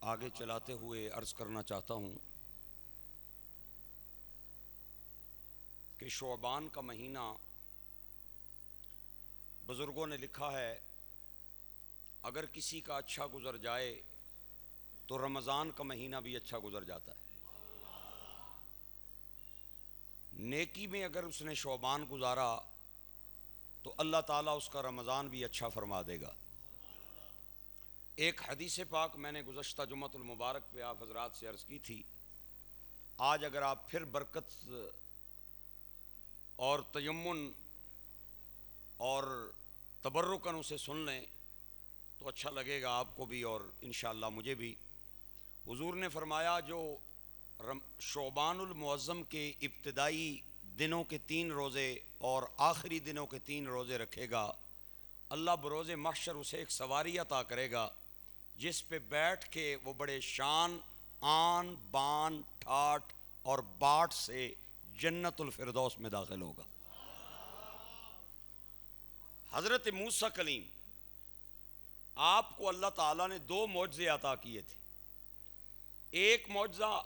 آگے چلاتے ہوئے عرض کرنا چاہتا ہوں کہ شعبان کا مہینہ بزرگوں نے لکھا ہے اگر کسی کا اچھا گزر جائے تو رمضان کا مہینہ بھی اچھا گزر جاتا ہے۔ نیکی میں اگر اس نے شعبان گزارا تو اللہ تعالیٰ اس کا رمضان بھی اچھا فرما دے گا۔ ایک حدیث پاک میں نے گزشتہ جمعۃ المبارک پہ آپ حضرات سے عرض کی تھی، آج اگر آپ پھر برکت اور تیمن اور تبرکاً اسے سن لیں تو اچھا لگے گا آپ کو بھی اور انشاءاللہ مجھے بھی۔ حضور نے فرمایا جو شعبان المعظم کے ابتدائی دنوں کے 3 روزے اور آخری دنوں کے 3 روزے رکھے گا، اللہ بروز محشر اسے ایک سواری عطا کرے گا جس پہ بیٹھ کے وہ بڑے شان، آن، بان، ٹھاٹ اور باٹ سے جنت الفردوس میں داخل ہوگا۔ حضرت موسیٰ کلیم آپ کو اللہ تعالیٰ نے 2 معجزے عطا کیے تھے۔ ایک معجزہ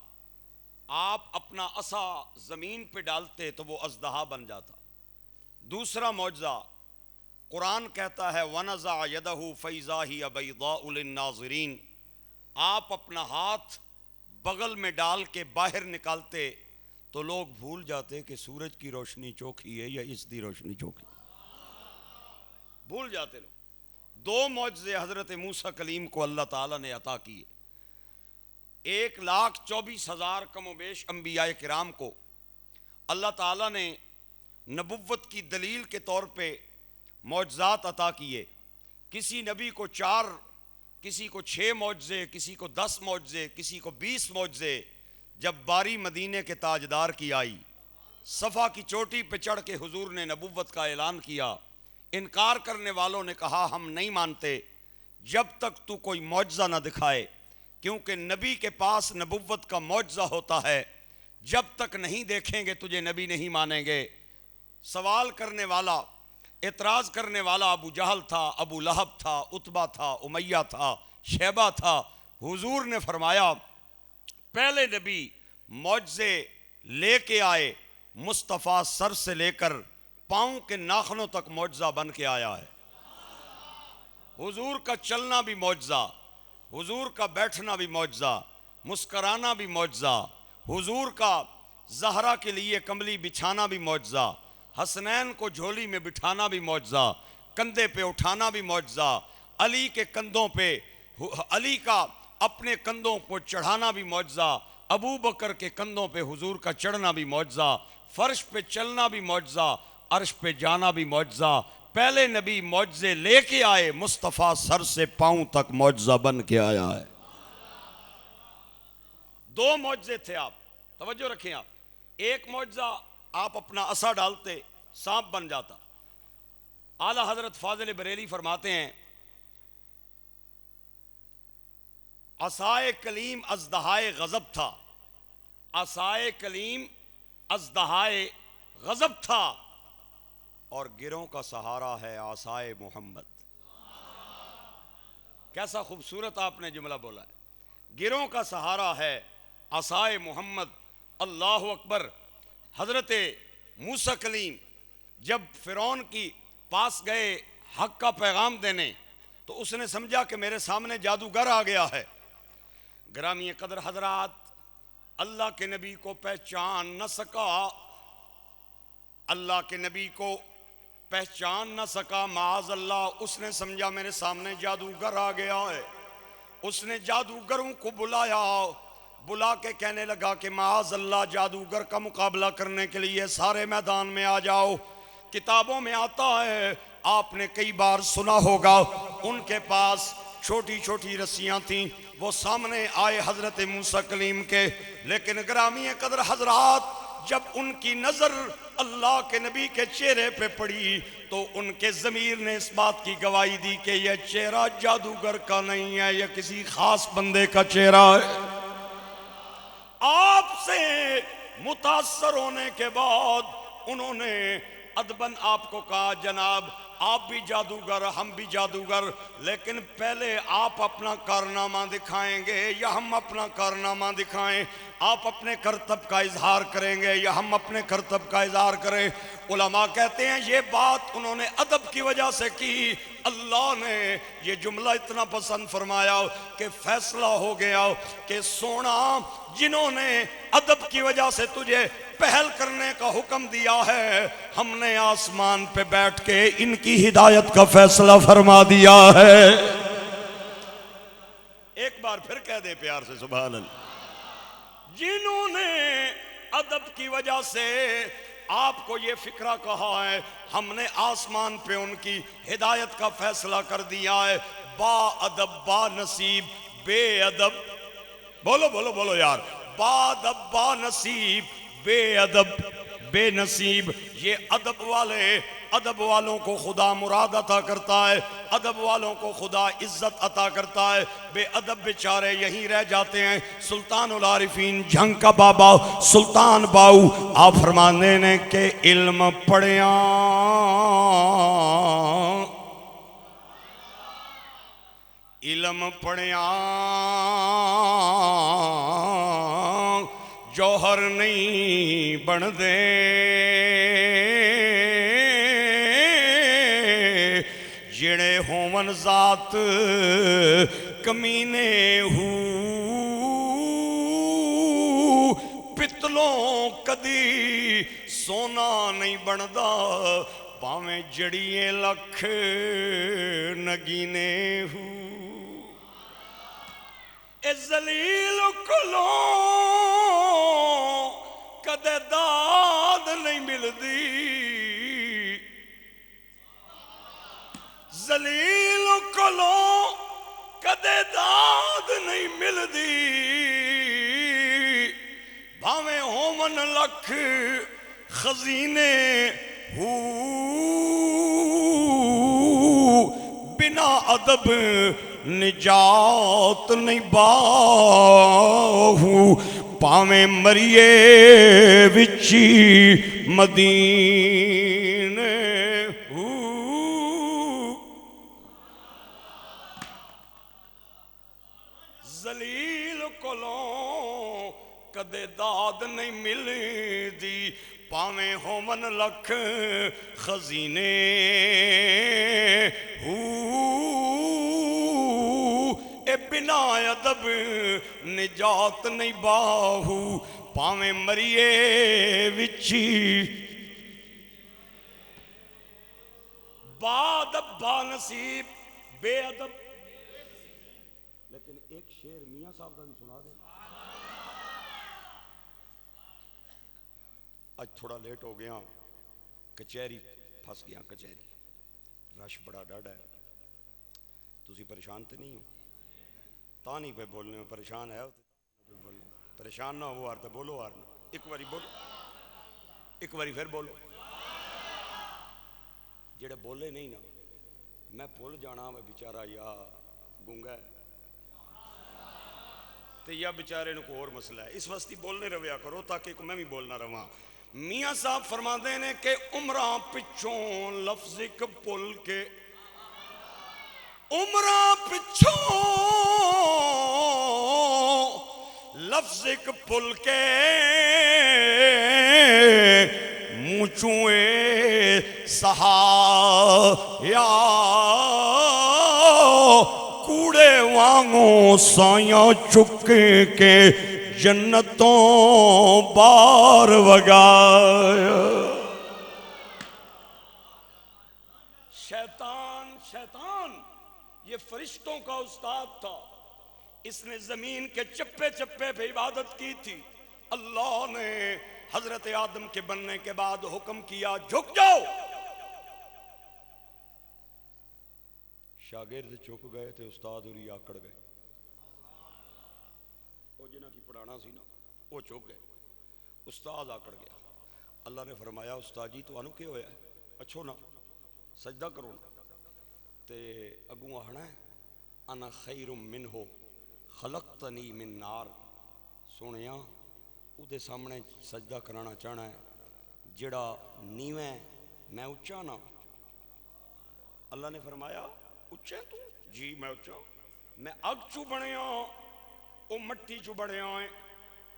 آپ اپنا عصا زمین پہ ڈالتے تو وہ اژدہا بن جاتا۔ دوسرا معجزہ قرآن کہتا ہے وَنَزَعَ يَدَهُ فَإِذَا هِيَ بَيْضَاءُ لِلنَّاظِرِينَ، آپ اپنا ہاتھ بغل میں ڈال کے باہر نکالتے تو لوگ بھول جاتے کہ سورج کی روشنی چوکھی ہے یا اس دی روشنی چوکھی، بھول جاتے لوگ۔ 2 معجزے حضرت موسیٰ کلیم کو اللہ تعالیٰ نے عطا کیے۔ 1,24,000 کم و بیش انبیاء کرام کو اللہ تعالیٰ نے نبوت کی دلیل کے طور پہ معجزات عطا کیے۔ کسی نبی کو 4، کسی کو 6 معجزے، کسی کو 10 معجزے، کسی کو 20 معجزے۔ جب باری مدینے کے تاجدار کی آئی، صفا کی چوٹی پہ چڑھ کے حضور نے نبوت کا اعلان کیا۔ انکار کرنے والوں نے کہا ہم نہیں مانتے جب تک تو کوئی معجزہ نہ دکھائے، کیونکہ نبی کے پاس نبوت کا معجزہ ہوتا ہے، جب تک نہیں دیکھیں گے تجھے نبی نہیں مانیں گے۔ سوال کرنے والا، اعتراض کرنے والا ابو جہل تھا، ابو لہب تھا، عتبہ تھا، امیہ تھا، شیبہ تھا۔ حضور نے فرمایا پہلے نبی معجزے لے کے آئے، مصطفیٰ سر سے لے کر پاؤں کے ناخنوں تک معجزہ بن کے آیا ہے۔ حضور کا چلنا بھی معجزہ، حضور کا بیٹھنا بھی معجزہ، مسکرانا بھی معجزہ، حضور کا زہرا کے لیے کملی بچھانا بھی معجزہ، حسنین کو جھولی میں بٹھانا بھی معجزہ، کندھے پہ اٹھانا بھی معجزہ، علی کے کندھوں پہ، علی کا اپنے کندھوں کو چڑھانا بھی معجزہ، ابو بکر کے کندھوں پہ حضور کا چڑھنا بھی معجزہ، فرش پہ چلنا بھی معجزہ، عرش پہ جانا بھی معجزہ۔ پہلے نبی معجزے لے کے آئے، مصطفیٰ سر سے پاؤں تک معجزہ بن کے آیا ہے۔ 2 معجزے تھے، آپ توجہ رکھیں۔ آپ ایک معجزہ آپ اپنا عصا ڈالتے سانپ بن جاتا۔ اعلیٰ حضرت فاضل بریلی فرماتے ہیں عصائے کلیم اژدہائے غضب تھا، عصائے کلیم اژدہائے غضب تھا، اور گروں کا سہارا ہے عصائے محمد۔ کیسا خوبصورت آپ نے جملہ بولا ہے، گروں کا سہارا ہے عصائے محمد۔ اللہ اکبر۔ حضرت موسیٰ کلیم جب فرعون کی پاس گئے حق کا پیغام دینے تو اس نے سمجھا کہ میرے سامنے جادوگر آ گیا ہے۔ گرامی قدر حضرات، اللہ کے نبی کو پہچان نہ سکا، اللہ کے نبی کو پہچان نہ سکا، معاذ اللہ۔ اس نے سمجھا میرے سامنے جادوگر آ گیا ہے۔ اس نے جادوگروں کو بلایا، بلا کے کہنے لگا کہ معاذ اللہ جادوگر کا مقابلہ کرنے کے لیے سارے میدان میں آ جاؤ۔ کتابوں میں آتا ہے، آپ نے کئی بار سنا ہوگا، ان کے پاس چھوٹی چھوٹی رسیاں تھیں، وہ سامنے آئے حضرت موسیٰ کلیم کے، لیکن گرامی قدر حضرات جب ان کی نظر اللہ کے نبی کے چہرے پہ پڑی تو ان کے ضمیر نے اس بات کی گواہی دی کہ یہ چہرہ جادوگر کا نہیں ہے، یہ کسی خاص بندے کا چہرہ ہے۔ آپ سے متاثر ہونے کے بعد انہوں نے ادباً آپ کو کہا جناب آپ بھی جادوگر ہم بھی جادوگر، لیکن پہلے آپ اپنا کارنامہ دکھائیں گے یا ہم اپنا کارنامہ دکھائیں؟ آپ اپنے کرتب کا اظہار کریں گے یا ہم اپنے کرتب کا اظہار کریں؟ علماء کہتے ہیں یہ بات انہوں نے ادب کی وجہ سے کی، اللہ نے یہ جملہ اتنا پسند فرمایا کہ فیصلہ ہو گیا کہ سونا جنہوں نے ادب کی وجہ سے تجھے پہل کرنے کا حکم دیا ہے، ہم نے آسمان پہ بیٹھ کے ان کی ہدایت کا فیصلہ فرما دیا ہے۔ ایک بار پھر کہہ دے پیار سے سبحان اللہ۔ جنہوں نے ادب کی وجہ سے آپ کو یہ فکرہ کہا ہے، ہم نے آسمان پہ ان کی ہدایت کا فیصلہ کر دیا ہے۔ با ادب با نصیب بے ادب، بولو بولو بولو یار، با ادب با نصیب بے ادب بے نصیب۔ یہ ادب والوں کو خدا مراد عطا کرتا ہے، ادب والوں کو خدا عزت عطا کرتا ہے، بے ادب بیچارے یہیں رہ جاتے ہیں۔ سلطان العارفین جھنگ کا بابا سلطان باؤ آپ فرمانے نے کہ علم پڑھیاں علم پڑھیاں جوہر نہیں بن دے، جڑے ہون ذات کمینے ہو پتلوں کدی سونا نہیں بندا، پاویں جڑیے لکھ نگینے ہو۔ اے ذلیل کلوں کدے داد نہیں ملدی، ذلیل کلوں کدے داد نہیں ملدی، بھاویں ہومن لکھ خزینے ہو، بنا ادب نجات نہیں باہو، پاویں مریے وچی مدینے ہو۔ ذلیل کولوں کدے داد نہیں ملدی، پاویں ہومن لکھ خزینے ہو، اے بنا ادب نجات نہیں باہو، پاویں مریے وچی۔ با ادب با نصیب بے ادب۔ لیکن ایک شعر میاں صاحب کا بھی سنا دے۔ آج تھوڑا لیٹ ہو گیا، کچہری پھنس گیا، کچہری رش بڑا ڈاڑا ہے، تسی پریشان تے نہیں ہو؟ تا نہیں پہ بولنے میں پریشان ہے، پریشان نہ ہو، آرتا بولو، آرنا ایک باری بولو، ایک باری پھر بولو۔ جڑے بولے نہیں نا، میں بھول جانا میں بیچارہ یا گونگا ہے تے یا بیچارے نو کو اور مسئلہ ہے، اس واسطے بولنے رویا کرو تاکہ میں بھی بولنا رواں۔ میاں صاحب فرماتے ہیں کہ عمرہ پچھوں لفظ ایک پل کے، عمرہ پچھوں لفظ ایک پل کے، مونچوئے سہایا کوڑے وانگوں سائیاں چکے کے جنتوں بار وگایا۔ شیطان یہ فرشتوں کا استاد تھا، اس نے زمین کے چپے چپے پہ عبادت کی تھی۔ اللہ نے حضرت آدم کے بننے کے بعد حکم کیا جھک جاؤ، شاگرد چک گئے تھے، استاد اوری آکڑ گئے، وہ جنہ کی پڑھانا سی نا وہ چک گئے، استاد آکڑ گیا۔ اللہ نے فرمایا استاد جی تو انو کیا ہویا ہے، اچھو نا سجدہ کرو نا، تے اگوں آہنا ہے انا خیر منہ خلقتنی من نار، سونیاں او دے سامنے سجدہ کرانا چاہنا ہے، جڑا نیویں میں اچھا نا، اللہ نے فرمایا اچھے تو جی میں اچھا میں اگ چو بڑے وہ مٹی چو بڑے ہیں.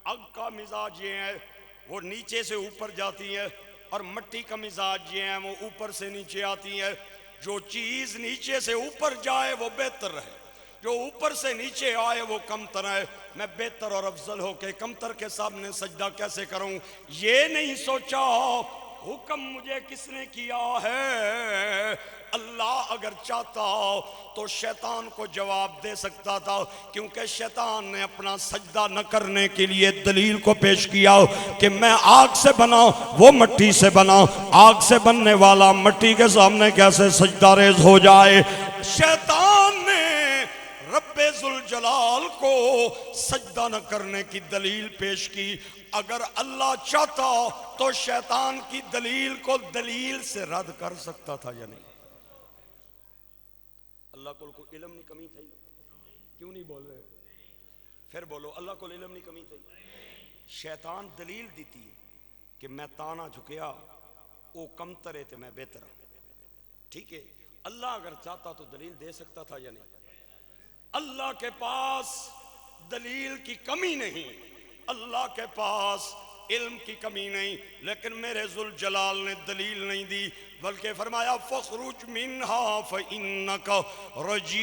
اگ کا مزاج یہ ہے وہ نیچے سے اوپر جاتی ہے اور مٹی کا مزاج یہ ہے وہ اوپر سے نیچے آتی ہے. جو چیز نیچے سے اوپر جائے وہ بہتر ہے, جو اوپر سے نیچے آئے وہ کمتر ہے. میں بہتر اور افضل ہو کے کمتر کے سامنے سجدہ کیسے کروں؟ یہ نہیں سوچا حکم مجھے کس نے کیا ہے. اللہ اگر چاہتا تو شیطان کو جواب دے سکتا تھا, کیونکہ شیطان نے اپنا سجدہ نہ کرنے کے لیے دلیل کو پیش کیا کہ میں آگ سے بنا وہ مٹی سے بنا, آگ سے بننے والا مٹی کے سامنے کیسے سجدہ ریز ہو جائے. شیطان نے رب ذوالجلال کو سجدہ نہ کرنے کی دلیل پیش کی. اگر اللہ چاہتا تو شیطان کی دلیل کو دلیل سے رد کر سکتا تھا یا نہیں؟ اللہ کو کوئی علم نہیں کمی تھی؟ کیوں نہیں بول رہے؟ پھر بولو اللہ کو علم نہیں کمی تھی؟ شیطان دلیل دیتی ہے کہ میں تانا جھکیا وہ کمتر ہے تو میں بہتر ہوں. ٹھیک ہے, اللہ اگر چاہتا تو دلیل دے سکتا تھا یا نہیں؟ اللہ کے پاس دلیل کی کمی نہیں, اللہ کے پاس علم کی کمی نہیں, لیکن میرے ذوالجلال نے دلیل نہیں دی, بلکہ فرمایا فَخْرُجْ مِنْهَا فَإِنَّكَ رَجِيمٌ.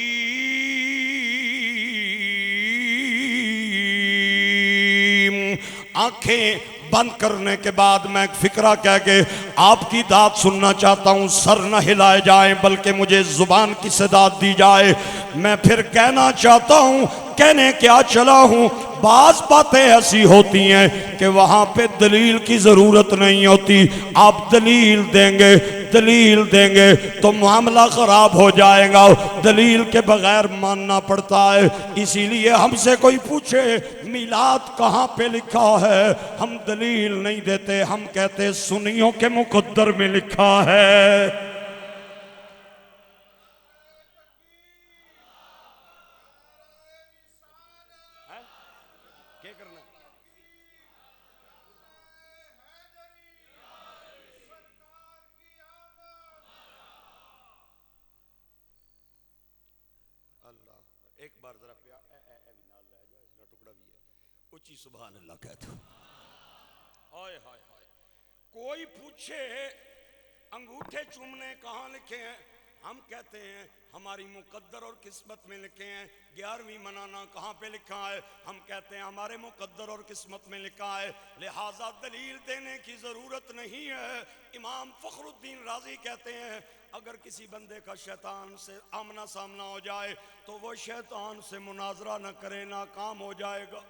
آنکھیں بند کرنے کے بعد میں ایک فکرہ کہہ کے آپ کی داد سننا چاہتا ہوں. سر نہ ہلائے جائیں بلکہ مجھے زبان کی صدات دی جائے. میں پھر کہنا چاہتا ہوں, کہنے کیا چلا ہوں, بعض باتیں ایسی ہوتی ہیں کہ وہاں پہ دلیل کی ضرورت نہیں ہوتی. آپ دلیل دیں گے تو معاملہ خراب ہو جائے گا. دلیل کے بغیر ماننا پڑتا ہے. اسی لیے ہم سے کوئی پوچھے میلاد کہاں پہ لکھا ہے, ہم دلیل نہیں دیتے, ہم کہتے سنیوں کے مقدر میں لکھا ہے. کیا کرنا ہے؟ اللہ ایک بار ذرا پیا اے بھی نال لے جا, اس کا ٹکڑا بھی ہے اچھی سبحان اللہ کہہ دو. ہائے ہائے ہائے. کوئی پوچھے انگوٹھے چومنے کہاں لکھے ہیں, ہم کہتے ہیں ہماری مقدر اور قسمت میں لکھے ہیں. 11ویں منانا کہاں پہ لکھا ہے, ہم کہتے ہیں ہمارے مقدر اور قسمت میں لکھا ہے. لہٰذا دلیل دینے کی ضرورت نہیں ہے. امام فخر الدین رازی کہتے ہیں اگر کسی بندے کا شیطان سے آمنا سامنا ہو جائے تو وہ شیطان سے مناظرہ نہ کرے, ناکام ہو جائے گا.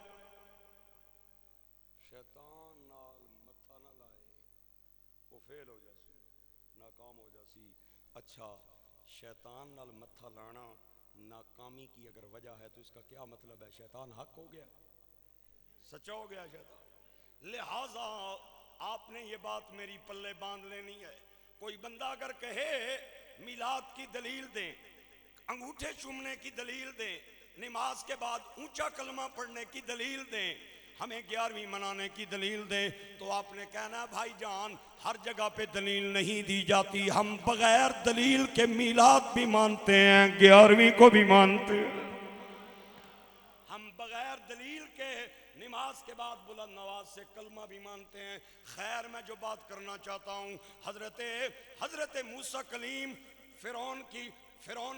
شیطان نال متھا نہ لائے وہ فیل ہو جاسی, ناکام ہو جاسی. اچھا شیطان نال متھا لانا ناکامی کی اگر وجہ ہے تو اس کا کیا مطلب ہے؟ شیطان حق ہو گیا, سچا ہو گیا شیطان. لہٰذا آپ نے یہ بات میری پلے باندھ لینی ہے. کوئی بندہ اگر کہے میلاد کی دلیل دیں, انگوٹھے چومنے کی دلیل دیں, نماز کے بعد اونچا کلمہ پڑھنے کی دلیل دیں, ہمیں 11ویں منانے کی دلیل دیں, تو آپ نے کہنا بھائی جان ہر جگہ پہ دلیل نہیں دی جاتی. ہم بغیر دلیل کے میلاد بھی مانتے ہیں, 11ویں کو بھی مانتے ہیں. ہم بغیر دلیل کے نماز کے بعد بلند نواز سے کلمہ بھی مانتے ہیں. خیر میں جو بات کرنا چاہتا ہوں, حضرت موسیٰ کلیم فرعون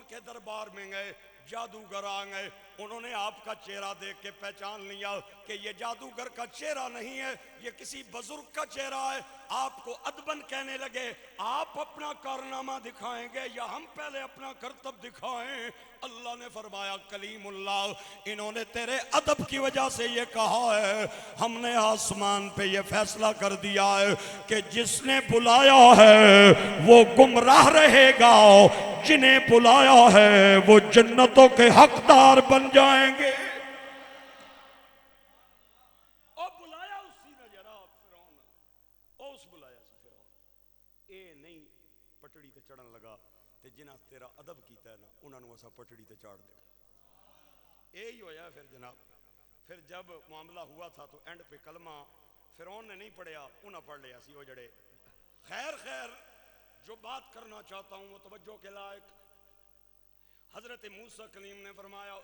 کے دربار میں گئے, جادوگر آ گئے, انہوں نے آپ کا چہرہ دیکھ کے پہچان لیا کہ یہ جادوگر کا چہرہ نہیں ہے, یہ کسی بزرگ کا چہرہ ہے. آپ کو ادبن کہنے لگے آپ اپنا کارنامہ دکھائیں گے یا ہم پہلے اپنا کرتب دکھائیں؟ اللہ نے فرمایا کلیم اللہ, انہوں نے تیرے ادب کی وجہ سے یہ کہا ہے, ہم نے آسمان پہ یہ فیصلہ کر دیا ہے کہ جس نے بلایا ہے وہ گمراہ رہے گا, جنہیں بلایا ہے وہ جنتوں کے حقدار بن جائیں گے. اور بلایا اسی نے جناب فرعون, اور اس بلایا سی فرعون, اے نہیں پٹڑی تے چڑھن لگا تے جنہاں تیرا ادب کیتا ہے نا انہاں نو اسا پٹڑی تے چاڑ دے. یہی ہویا پھر جناب. پھر جب معاملہ ہوا تھا تو اینڈ پہ کلمہ فرعون نے نہیں پڑھیا, انہاں پڑھ لیا سی وہ جڑے. خیر جو بات کرنا چاہتا ہوں وہ توجہ کے لائق. حضرت موسیٰ کلیم نے فرمایا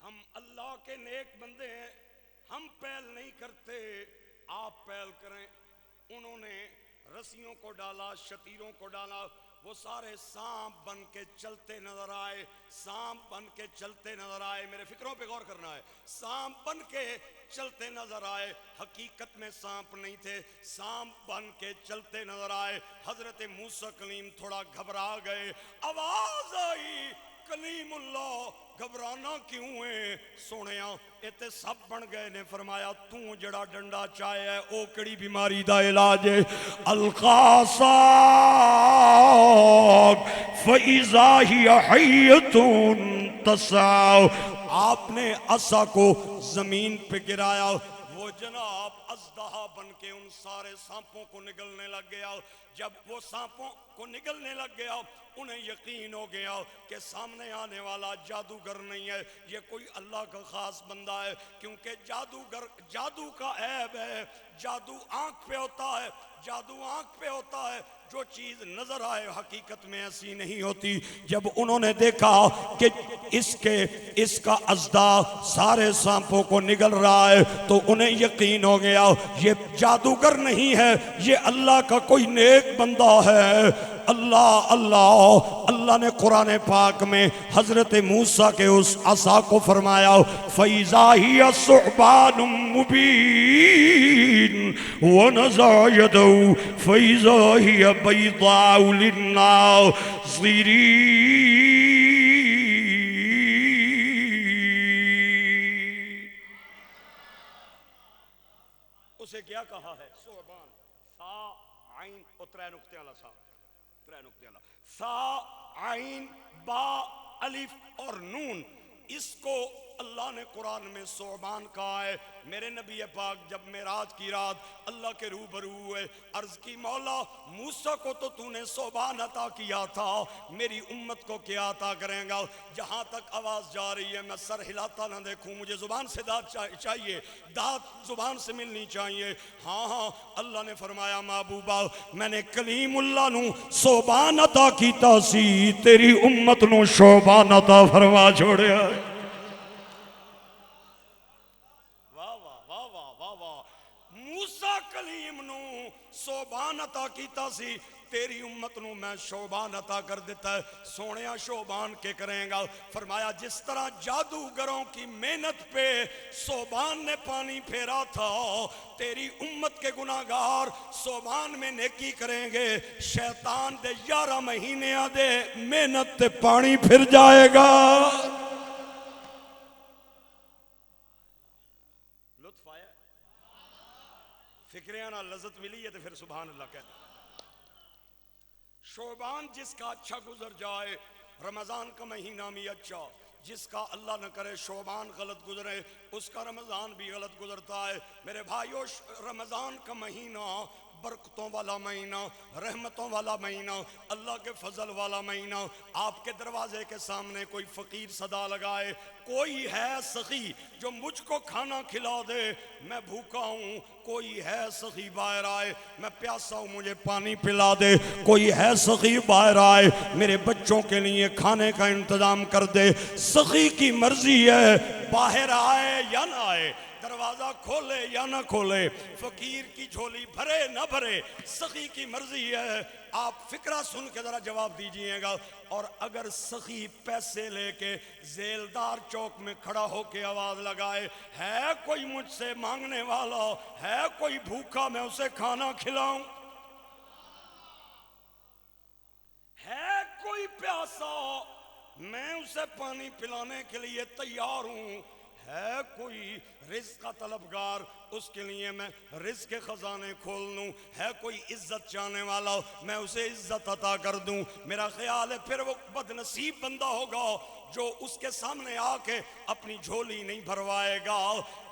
ہم اللہ کے نیک بندے ہیں, ہم پہل نہیں کرتے, آپ پہل کریں. انہوں نے رسیوں کو ڈالا, شتیروں کو ڈالا, وہ سارے سانپ بن کے چلتے نظر آئے, سانپ بن کے چلتے نظر آئے. میرے فکروں پہ غور کرنا ہے. سانپ بن کے چلتے نظر آئے, حقیقت میں سانپ نہیں تھے, سانپ بن کے چلتے نظر آئے. حضرت موسیٰ کلیم تھوڑا گھبرا گئے, آواز آئی کلیم اللہ گھبرانا کیوں ہے سونیا, اتے سب بن گئے نے. فرمایا توں جڑا ڈنڈا چاہے ہے او کڑی بیماری دا علاج ہے. القاساک فَإِذَا هِيَ حَيَّةٌ تَسْعَىٰ. آپ نے عصا کو زمین پہ گرایا, وہ جناب اژدہا بن کے ان سارے سانپوں کو نگلنے لگ گیا. جب وہ سانپوں کو نگلنے لگ گیا انہیں یقین ہو گیا کہ سامنے آنے والا جادوگر نہیں ہے, یہ کوئی اللہ کا خاص بندہ ہے. کیونکہ جادوگر, جادو کا عیب ہے, جادو آنکھ پہ ہوتا ہے, جادو آنکھ پہ ہوتا ہے, جو چیز نظر آئے حقیقت میں ایسی نہیں ہوتی. جب انہوں نے دیکھا کہ اس کا اژدہا سارے سانپوں کو نگل رہا ہے تو انہیں یقین ہو گیا یہ جادوگر نہیں ہے, یہ اللہ کا کوئی نیک بندہ ہے. اللہ نے قرآن پاک میں حضرت موسیٰ کے اس عصا کو فرمایا فَإِذَا هِيَ ثُعْبَانٌ مُبِينٌ وَنَزَعَ يَدَهُ فَإِذَا هِيَ بَيْضَاءُ لِلنَّاظِرِينَ. اسے کیا کہا ہے؟ ثعبان, سا عین اور ترے نقطے والا سا, ترے نقطے والا سا عین با الف اور نون. اس کو اللہ نے قرآن میں ثعبان کہا ہے. میرے نبی پاک جب معراج کی رات اللہ کے روبرو ہوئے, عرض کی مولا موسیٰ کو تو تو نے ثعبان عطا کیا تھا, میری امت کو کیا عطا کریں گا؟ جہاں تک آواز جا رہی ہے میں سر ہلاتا نہ دیکھوں, مجھے زبان سے داد چاہیے, داد زبان سے ملنی چاہیے. ہاں اللہ نے فرمایا محبوبہ میں نے کلیم اللہ نو ثعبان عطا کیتا سی, تیری امت نو شعبان عطا فرما چھوڑیا. موسیٰ کلیم نو ثعبان عطا کیتا سی, تیری امت نو میں شعبان عطا کر دیتا ہے. سونیا شعبان کے کریں گا؟ فرمایا جس طرح جادوگروں کی محنت پہ ثعبان نے پانی پھیرا تھا, تیری امت کے گناہگار ثعبان میں نیکی کریں گے, شیطان دے 11 مہینے دے محنت تے پانی پھر جائے گا. لطف آیا؟ فکریاں نہ لذت ملی ہے تو پھر سبحان اللہ کہتے ہیں. شعبان جس کا اچھا گزر جائے, رمضان کا مہینہ بھی اچھا, جس کا اللہ نہ کرے شعبان غلط گزرے اس کا رمضان بھی غلط گزرتا ہے. میرے بھائیو رمضان کا مہینہ برکتوں والا مہینہ, رحمتوں والا مہینہ, اللہ کے فضل والا مہینہ. آپ کے دروازے کے سامنے کوئی فقیر صدا لگائے, کوئی ہے سخی جو مجھ کو کھانا کھلا دے, میں بھوکا ہوں, کوئی ہے سخی باہر آئے, میں پیاسا ہوں مجھے پانی پلا دے, کوئی ہے سخی باہر آئے میرے بچوں کے لیے کھانے کا انتظام کر دے. سخی کی مرضی ہے باہر آئے یا نہ آئے, دروازہ کھولے یا نہ کھولے, فقیر کی جھولی بھرے نہ بھرے, سخی کی مرضی ہے. آپ فکرہ سن کے ذرا جواب دیجئے گا. اور اگر سخی پیسے لے کے ذیلدار چوک میں کھڑا ہو کے آواز لگائے, ہے کوئی مجھ سے مانگنے والا, ہے کوئی بھوکا میں اسے کھانا کھلاؤں, ہے کوئی پیاسا میں اسے پانی پلانے کے لیے تیار ہوں, ہے کوئی رزق کا طلبگار اس کے لیے میں رزق کے خزانے کھول دوں, ہے کوئی عزت چاہنے والا میں اسے عزت عطا کر دوں. میرا خیال ہے پھر وہ بد نصیب بندہ ہوگا جو اس کے سامنے آ کے اپنی جھولی نہیں بھروائے گا.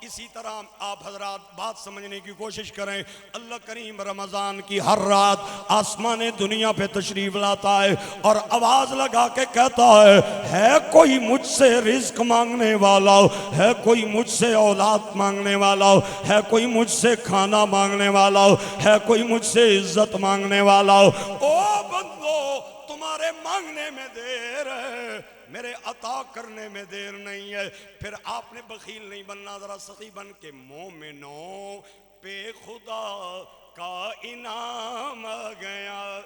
اسی طرح آپ حضرات بات سمجھنے کی کوشش کریں. اللہ کریم رمضان کی ہر رات آسمان دنیا پہ تشریف لاتا ہے اور آواز لگا کے کہتا ہے کوئی مجھ سے رزق مانگنے والا, ہے کوئی مجھ سے اولاد مانگنے والا, ہے کوئی مجھ سے کھانا مانگنے والا ہو، ہے کوئی مجھ سے عزت مانگنے والا ہو، او بندو تمہارے مانگنے میں دیر ہے، میرے عطا کرنے میں دیر نہیں ہے۔ پھر آپ نے بخیل نہیں بننا، ذرا سخی بن کے مومنوں پہ خدا کا انعام آ گیا،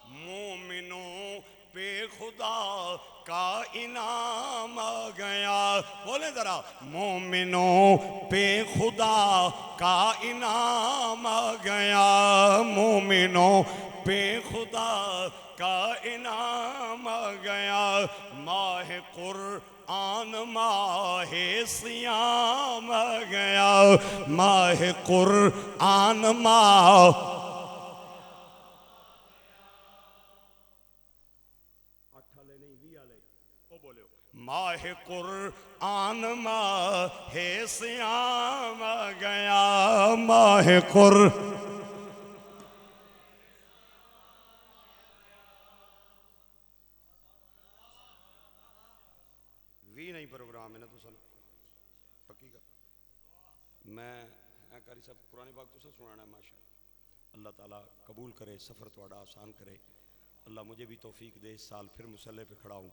مومنوں پہ خدا کا انعام آ گیا، بولیں ذرا، مومنوں پہ خدا کا انعام آ گیا، مومنوں پہ خدا کا انعام آ گیا، ماہ قرآن ماہ صیام آ گیا، ماہ قرآن ماہ ماہ قرآن ماہ صیام آ گیا، ماہ وی نہیں پروگرام ہے نا تو سن پکی کا میں کاری صاحب قرآن پاک تو سنانا ہے ماشاءاللہ، اللہ تعالیٰ قبول کرے، سفر تھوڑا آسان کرے، اللہ مجھے بھی توفیق دے، اس سال پھر مصلی پہ کھڑا ہوں،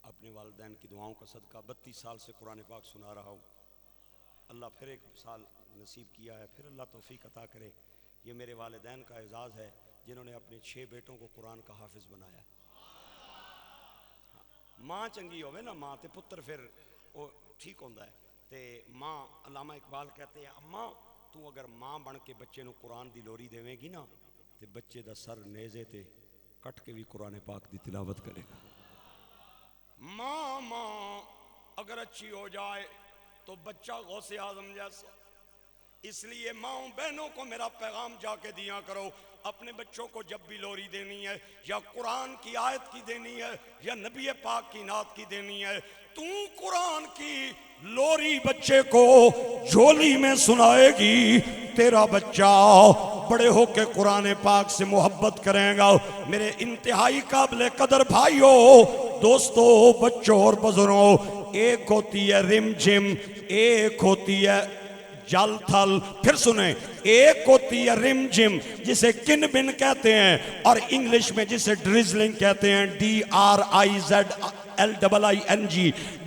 اپنے والدین کی دعاؤں کا صدقہ 32 سال سے قرآن پاک سنا رہا ہوں، اللہ پھر ایک سال نصیب کیا ہے، پھر اللہ توفیق عطا کرے۔ یہ میرے والدین کا اعزاز ہے جنہوں نے اپنے 6 بیٹوں کو قرآن کا حافظ بنایا۔ ماں چنگی ہوئے نا، ماں تے پتر پھر وہ ٹھیک ہوندہ ہے، تے ماں علامہ اقبال کہتے ہیں اماں تو اگر ماں بن کے بچے نو قرآن دی لوری دیویں گی نا تے بچے دا سر نیزے تے کٹ کے بھی قرآن پاک دی تلاوت کرے گا۔ ماں اگر اچھی ہو جائے تو بچہ غوث اعظم جیسا، اس لیے ماں بہنوں کو میرا پیغام جا کے دیا کرو، اپنے بچوں کو جب بھی لوری دینی ہے یا قرآن کی آیت کی دینی ہے یا نبی پاک کی نعت کی دینی ہے، تو قرآن کی لوری بچے کو جھولی میں سنائے گی، تیرا بچہ بڑے ہو کے قرآن پاک سے محبت کرے گا۔ میرے انتہائی قابل قدر بھائیوں، دوستو، بچوں اور بزرگوں، ایک ہوتی ہے رم جم، ایک ہوتی ہے جل تھل، پھر سنیں، ایک ہوتی ہے رم جم جسے کن بن کہتے ہیں، اور انگلش میں جسے ڈریزلنگ کہتے ہیں،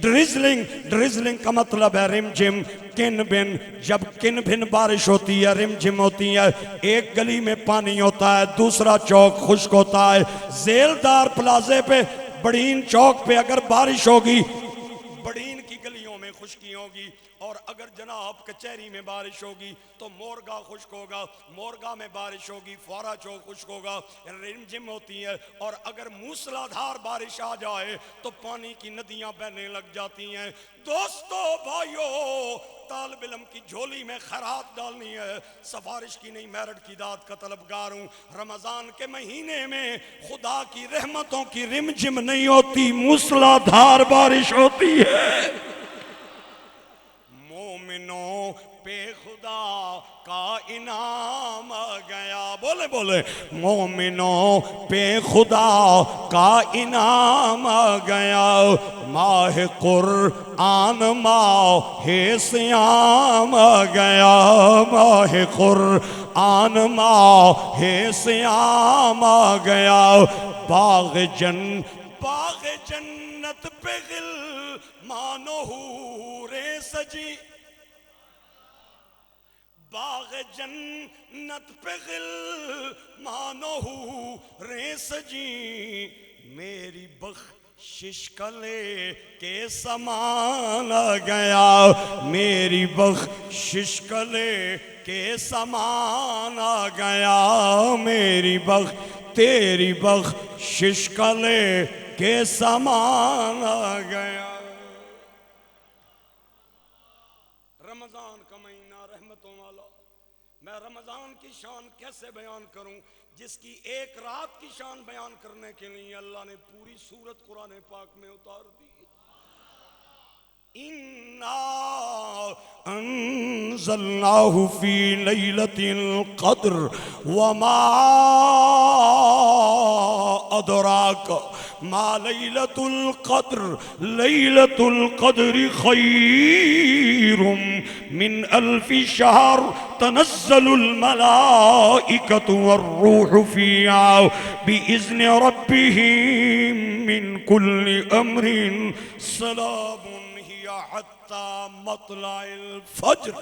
DRIZLING، ڈریزلنگ کا مطلب ہے رم جم، کن بن۔ جب کن بن بارش ہوتی ہے، رم جم ہوتی ہے، ایک گلی میں پانی ہوتا ہے، دوسرا چوک خشک ہوتا ہے، زیلدار پلازے پہ بڑین چوک پہ اگر بارش ہوگی بڑین کی گلیوں میں خشکی ہوگی، اور اگر جناب کچہری میں بارش ہوگی تو مورگا خشک ہوگا، مورگا میں بارش ہوگی فوارہ چوک خشک ہوگا، رمجم ہوتی ہے، اور اگر موسلا دھار بارش آ جائے تو پانی کی ندیاں بہنے لگ جاتی ہیں۔ دوستو بھائیو، طالب علم کی جھولی میں خیرات ڈالنی ہے، سفارش کی نہیں، میرٹ کی داد کا طلبگار ہوں۔ رمضان کے مہینے میں خدا کی رحمتوں کی رمجم نہیں ہوتی، موسلا دھار بارش ہوتی ہے۔ مومنوں پہ خدا کا انعام آ گیا، بولے بولے، مومنوں پہ خدا کا انعام آ گیا، ماہ قرآن ماہ صیام آ گیا، ماہ قرآن ماہ صیام آ گیا، باغ جنت پہ غلمان و حوریں سجی، باغ جنت پہ غلمان و حوریں سجی، میری بخشش کا لے کے سامان آ گیا، میری بخشش کا لے کے سامان آ گیا، میری تیری بخشش کا لے کے سامان آ گیا۔ رمضان کا مہینہ رحمتوں والا، میں رمضان کی شان کیسے بیان کروں جس کی ایک رات کی شان بیان کرنے کے لیے اللہ نے پوری سورت قرآن پاک میں اتار دی۔ اِنَّا انزلناہ فی لیلۃ القدر وما ادراک ما لیلۃ القدر لیلۃ القدر خیر من الف شہر تنزل الملائکۃ والروح فیہا بإذن ربہم من کل امر سلام ہی حتی مطلع الفجر.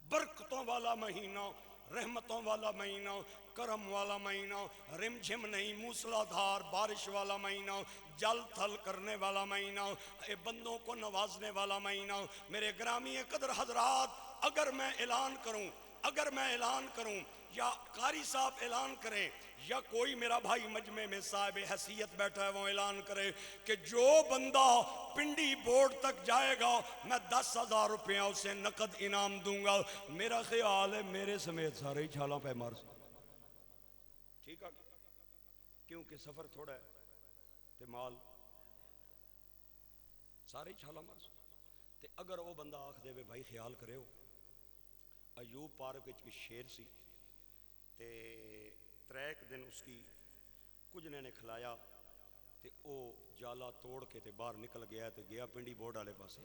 برکتوں والا مہینہ، رحمتوں والا مہینہ، کرم والا مہینہ، رم جھم نہیں موسلا دھار بارش والا مہینہ، جل تھل کرنے والا مہینہ، بندوں کو نوازنے والا مہینہ. میرے گرامی قدر حضرات، اگر میں اعلان کروں یا قاری صاحب اعلان کریں یا کوئی میرا بھائی مجمع میں صاحب حیثیت بیٹھا ہے وہ اعلان کرے کہ جو بندہ پنڈی بورڈ تک جائے گا میں 10,000 روپیہ اسے نقد انعام دوں گا، میرا خیال ہے میرے سمیت سارے ہی چھالاں پہ مار سکتے. ٹھیک ہے، کیونکہ سفر تھوڑا ہے تے مال سارے ہی چھالاں مار سکتے. تے اگر وہ بندہ آکھ دے بھائی خیال کرے ہو ایوب پارک وچ کوئی شیر سی تے 3 دن اس کی کجنے نے کھلایا تے او جالا توڑ کے تے باہر نکل گیا تے گیا پنڈی بورڈ والے پاسے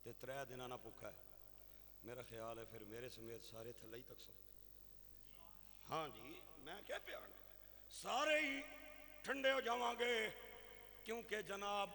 تے 3 دن نہ بھوکا ہے. میرا خیال ہے پھر میرے سمیت سارے تھلے ہی تک سکتے. ہاں جی میں کیا پیار سارے ہی ٹھنڈے ہو جاواں گے، کیونکہ جناب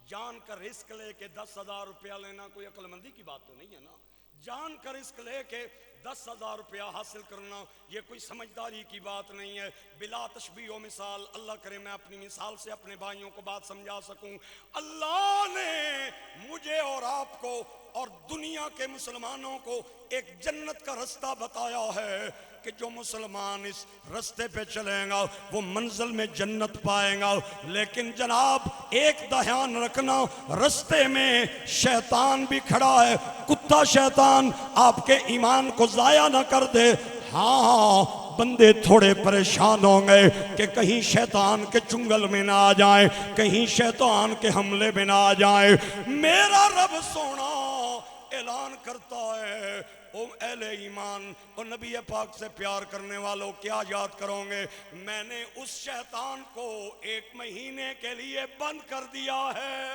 جان کا رزق لے کے 10,000 روپیہ لینا کوئی عقل مندی کی بات تو نہیں ہے نا. جان کا رزق لے کے 10,000 روپیہ حاصل کرنا یہ کوئی سمجھداری کی بات نہیں ہے. بلا تشبیہ و مثال، اللہ کرے میں اپنی مثال سے اپنے بھائیوں کو بات سمجھا سکوں. اللہ نے مجھے اور آپ کو اور دنیا کے مسلمانوں کو ایک جنت کا رستہ بتایا ہے کہ جو مسلمان اس رستے پہ چلیں گا وہ منزل میں جنت پائیں گا. لیکن جناب ایک دھیان رکھنا، رستے میں شیطان بھی کھڑا ہے. کتا شیطان آپ کے ایمان کو ضائع نہ کر دے. ہاں بندے تھوڑے پریشان ہوں گے کہ کہیں شیطان کے چنگل میں نہ آ جائیں، کہیں شیطان کے حملے میں نہ آ جائیں. میرا رب سونا اعلان کرتا ہے، او اہل ایمان، او نبی پاک سے پیار کرنے والوں کیا یاد کرو گے، میں نے اس شیطان کو 1 مہینے کے لیے بند کر دیا ہے.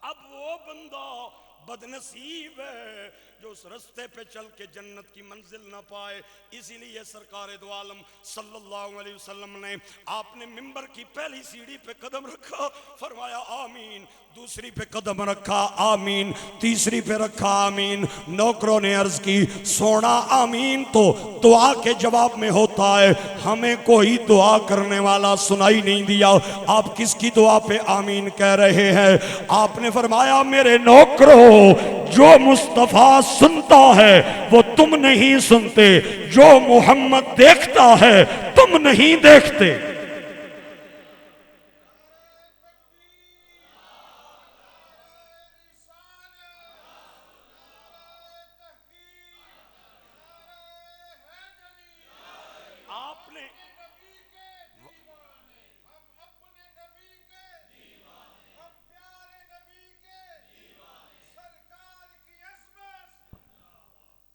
اب وہ بندہ بدنصیب ہے جو اس رستے پہ چل کے جنت کی منزل نہ پائے. اسی لیے سرکار دو عالم صلی اللہ علیہ وسلم نے آپ نے منبر کی پہلی سیڑھی پہ قدم رکھا، فرمایا آمین. دوسری پہ قدم رکھا آمین. تیسری پہ رکھا آمین. نوکروں نے عرض کی سونا آمین تو دعا کے جواب میں ہوتا ہے، ہمیں کوئی دعا کرنے والا سنائی نہیں دیا، آپ کس کی دعا پہ آمین کہہ رہے ہیں؟ آپ نے فرمایا میرے نوکروں، جو مصطفیٰ سنتا ہے وہ تم نہیں سنتے، جو محمد دیکھتا ہے تم نہیں دیکھتے.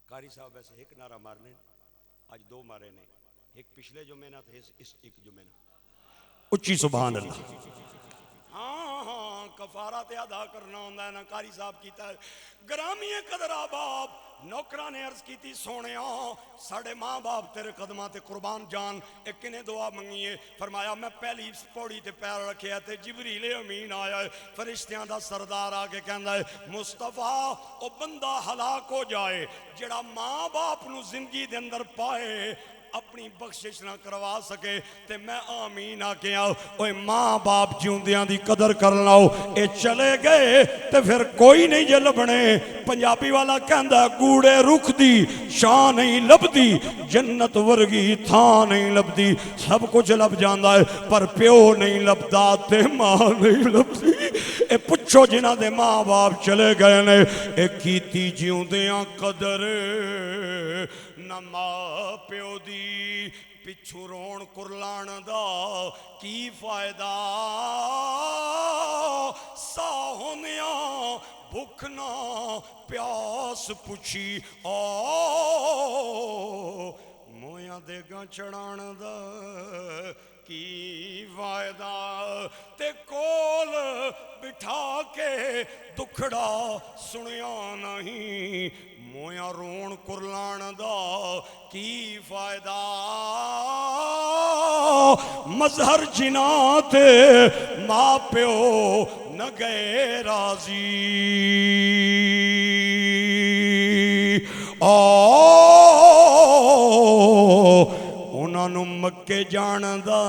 قاری صاحب ایسے ایک نعرہ مارنے، آج 2 مارے نے، ایک پچھلے جمعے نہ تھے، اس ایک جمعے نہ اچھی سبحان اللہ. ہاں کفارات ادا کرنا ہوندہ ہے نا قاری صاحب کیتا ہے. گرامی قدر آباب نوکرہ نے عرض کی تھی سونے ساڑھے ماں باپ تیرے قدمات قربان جان ایک کنے دعا منگیے. فرمایا میں پہلی پوڑی تے پیر رکھے تے جبریل امین آیا ہے، فرشتیاں دا سردار آگے کہندا ہے مصطفیٰ او بندہ ہلاک ہو جائے جڑا ماں باپ نو زندگی دے اندر پائے اپنی بخشش نہ کروا سکے تے میں آمین آکے آؤ. اوہ ماں باپ جیوندیاں دی قدر کر لاؤ. اے چلے گئے تے پھر کوئی نہیں جے لبنے. پنجابی والا کہندا گوڑے رکھ دی شاہ نہیں لب دی، جنت ورگی تھاں نہیں لب دی. سب کچھ لب جاندہ ہے پر پیو نہیں لبدا تے ماں نہیں لب دی. اے پچھو جنہ دے ماں باپ چلے گئے نے، اے کیتی جیوندیاں قدر نہ ماں پیو دی، پچھو رون کرلان دا کی فائدہ. ساہنیاں بھکنا پیاس پچھی مویا دیا دیگاں چڑھان دا کی فائدہ تے کول بٹھا کے دکھڑا سنیا نہیں مویا رون کرلان دا کی فائدہ مظہر جنات ماں پیو نہ گئے راضی انہاں نوں مکے جان دا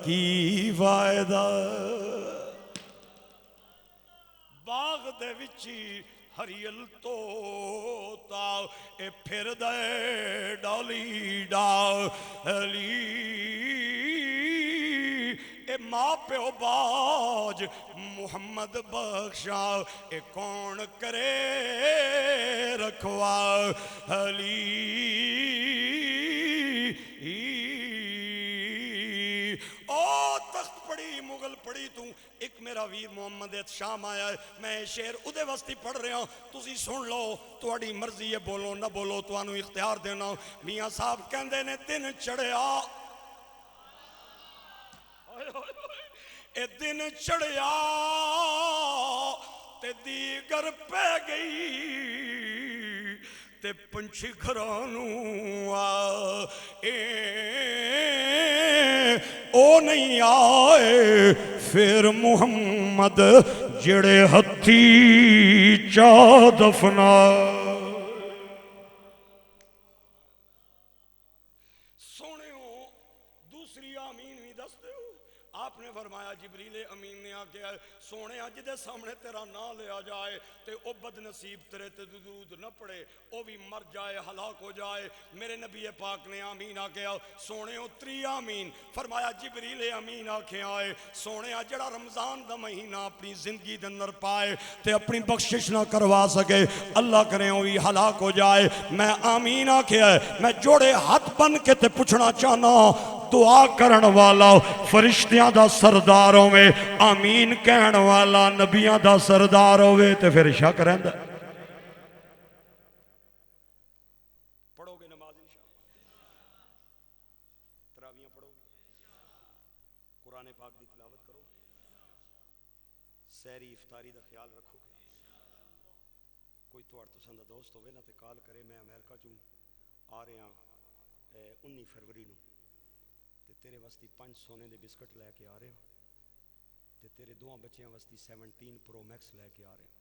کی فائدہ باغ دے وچی ہریل توتا اے پھر دے ڈالی ڈالی اے ماں پیو باج محمد بخشا اے کون کرے رکھوا علی او تخت پڑی مغل پڑی تو ایک میرا ویر محمد شام آیا ہے میں شعر ادھے وستی پڑھ رہا ہوں تسی سن لو تواڈی مرضی ہے بولو نہ بولو توانو اختیار دینا میاں صاحب کہندے نے دن چڑھیا اے دن چڑھیا تے دیگر پہ گئی تے پنچھی گھرانوں او نہیں آئے پھر محمد جڑے ہتھی چا دفنا فرمایا جبریل امین نے آگیا سونے جدے سامنے تیرا نہ لیا جائے تے او بد نصیب تیرے تے درود نہ پڑے او بھی مر جائے ہلاک ہو جائے میرے نبی پاک نے آمین آگیا سونے اتری آمین فرمایا جبریل امین آکھے آئے سونے جڑا رمضان دا مہینہ اپنی زندگی دے اندر پائے تے اپنی بخشش نہ کروا سکے اللہ کرے ہوئی ہلاک ہو جائے میں آمین آکھے آئے میں جوڑے ہاتھ بن کے تے پوچھنا چاہنا دعا کرن والا فرشتیاں دا سردار ہوئے آمین کہن والا نبیاں دا سردار ہوئے تے پھر شک رہندا پڑھو گے نماز انشاءاللہ تراویاں پڑھو گے قرآن پاک دی تلاوت کرو سحری افطاری دا خیال رکھو کوئی توڑ تو سندہ دوست ہوئے نا تے کال کرے میں امریکہ چوں آ رہے ہیں 19 فروری نو تیرے واسطی 5 سونے دے بسکٹ لے کے آ رہے ہو تے تیرے دوہاں بچیاں واسطی 17 پرو میکس لے کے آ رہے ہیں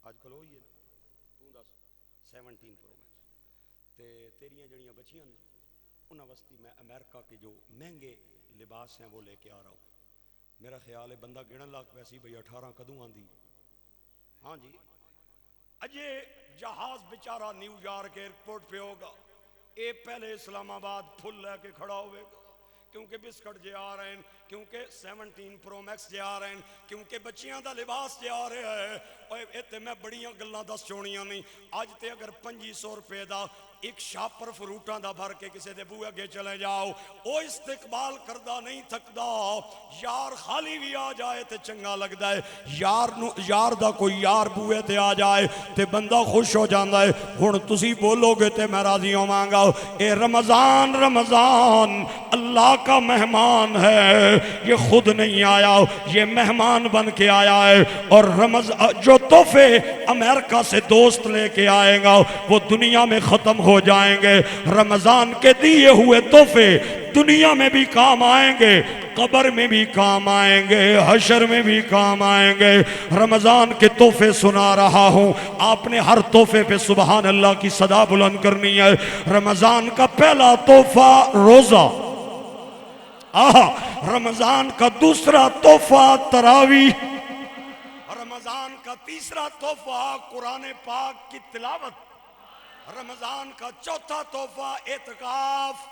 آج کل ہوئی ہے نا تو دس 17 پرو میکس تے تیریاں جڑیاں بچیاں انہاں واسطی میں امریکہ کے جو مہنگے لباس ہیں وہ لے کے آ رہا ہوں میرا خیال ہے بندہ گنن لاکھ پیسی بھئی 18 کدوں آندی ہاں جی اجے جہاز بیچارہ نیو یارک ایئرپورٹ پہ ہوگا اے پہلے اسلام آباد پھل لے کے کھڑا ہوئے گا کیونکہ بسکٹ جے آ رہے ہیں کیونکہ 17 پرو میکس جے آ رہے ہیں کیونکہ بچیاں دا لباس جے آ رہے ہیں ایتے میں بڑیاں گلاں دس چونیاں نہیں آج تے اگر 500 روپے دا ایک شاپر فروٹاں دا بھر کے کسے دے بوئے گے چلے جاؤ او استقبال کردہ نہیں تھکدا یار خالی بھی آ جائے تے چنگا لگدا ہے یار دا کوئی یار بوئے تے آ جائے تے بندہ خوش ہو جاندا ہے ہن تسی بولو گے تے میں راضی ہوواں اے رمضان اللہ کا مہمان ہے یہ خود نہیں آیا یہ مہمان بن کے آیا ہے اور جو تحفے امریکہ سے دوست لے کے آئے گا وہ دنیا میں ختم ہو جائیں گے رمضان کے دیے ہوئے تحفے دنیا میں بھی کام آئیں گے قبر میں بھی کام آئیں گے حشر میں بھی کام آئیں گے رمضان کے تحفے سنا رہا ہوں آپ نے ہر تحفے پہ سبحان اللہ کی صدا بلند کرنی ہے رمضان کا پہلا تحفہ روزہ رمضان کا دوسرا تحفہ تراویح رمضان کا تیسرا تحفہ قرآن پاک کی تلاوت رمضان کا چوتھا تحفہ اعتکاف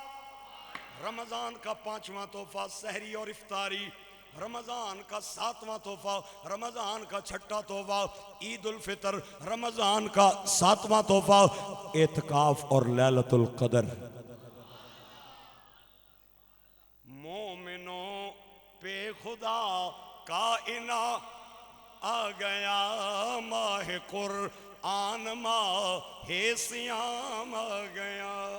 رمضان کا 5واں تحفہ سحری اور افطاری رمضان کا 7واں تحفہ رمضان کا 6واں تحفہ عید الفطر رمضان کا 7واں تحفہ اعتکاف اور لیلۃ القدر مومنوں پہ خدا کا انعام آ گیا ماہ قرآن ماہ سیام آ گیا